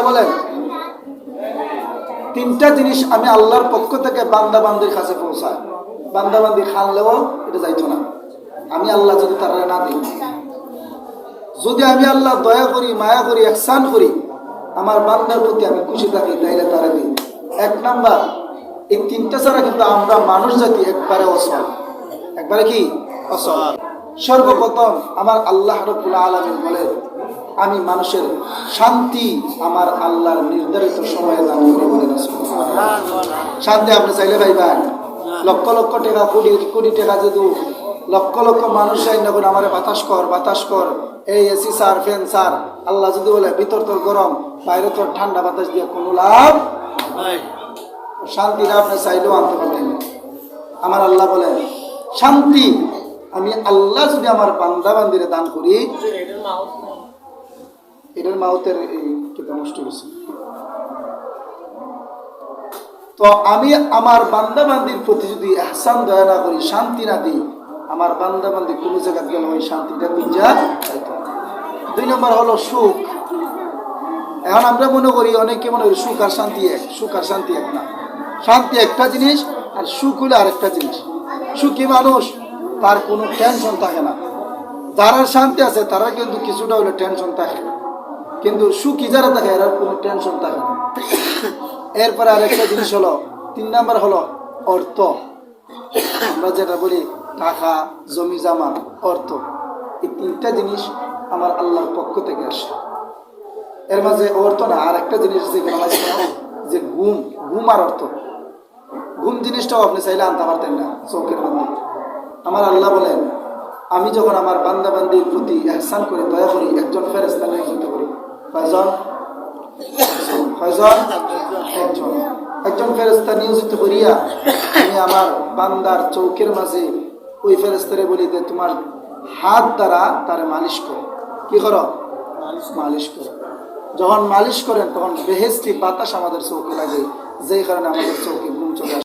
আল্লাহ বলেন তিনটা জিনিস আমি আল্লাহর পক্ষ থেকে বান্দা বান্দির কাছে পৌঁছায়, বান্দা বান্দি খানলেও এটা যাইতো না আমি আল্লাহ যদি তারা না দিই। যদি আমি আল্লাহ দয়া করি, মায়া করি, ইহসান করি, আমার বান্দার প্রতি আমি খুশি থাকি, তাইলে তারা দিই। এক নাম্বার, এই তিনটা ছাড়া কিন্তু আমরা মানুষ জাতি একবারে অসল। একবারে কি অসল? সর্বপ্রথম আমার আল্লাহ রাব্বুল আলামিন বলে আমি মানুষের শান্তি আমার আল্লাহর নির্ধারিত সময়ে দান করে বলেন শান্তি আপনি চাইলে পাইবেন। লক্ষ লক্ষ টাকা, কোটি কোটি টাকা যদি লক্ষ লক্ষ মানুষ না করে আমার বাতাস কর এই এসি স্যার, ফ্যান স্যার, আল্লাহ যদি বলে ভিতর তোর গরম, বাইরে তোর ঠান্ডা বাতাস দিয়ে কোনো লাভ নাই। শান্তিটা আপনি চাইলেও আনতে পারতেন। আমার আল্লাহ বলেন শান্তি আমি আল্লাহ যদি আমার বান্দা বান্দিরে দান করি, এটার মাউতের এই কিতাব নষ্ট হয়েছে, তো আমি আমার বান্দা বান্দির প্রতি যদি ইহসান দয়া না করি, শান্তি না দিই, আমার বান্দা বান্দি কোনো জায়গায় গেল ওই শান্তিটা পিঞ্জা চাইতো। 2 নম্বর হলো সুখ। এখন আমরা মনে করি, অনেকে মনে করি সুখ আর শান্তি এক, সুখ আর শান্তি এক না। শান্তি একটা জিনিস আর সুখ হলো আরেকটা জিনিস। সুখী মানুষ তার কোনো টেনশন থাকে না, যারা শান্তি আছে তারা কিন্তু কিছুটা হলে টেনশন থাকে, কিন্তু সুখী যারা থাকে এরা কোনো টেনশন থাকে না। এরপরে আরেকটা জিনিস হলো 3 নম্বর হলো অর্থ। আমরা যেটা বলি টাকা, জমি জামা, অর্থ, এই 3টা জিনিস আমার আল্লাহর পক্ষ থেকে আসে। এর মাঝে অর্থ না আর একটা জিনিস যে ঘুম আর অর্থ। ঘুম জিনিসটাও আপনি চাইলে আনতে পারতেন না চৌকের মধ্যে। আমার আল্লাহ বলেন আমি যখন আমার বান্দা বান্দির প্রতি ইহসান করে দয়া করি, একজন ফেরেশতা নিয়োজিত করি। একজন ফেরেশতা নিয়োজিত করিয়া আমি আমার বান্দার চৌকের মাঝে ওই ফেরেশতারে বলি যে তোমার হাত দ্বারা তারে মালিশ করো। কি করো? মালিশ করো। যখন মালিশ করেন তখন বেহেশতি বাতাস আমাদের চৌকে লাগে, যেই কারণে আমাদের চৌকে ঘুম চলে আসে।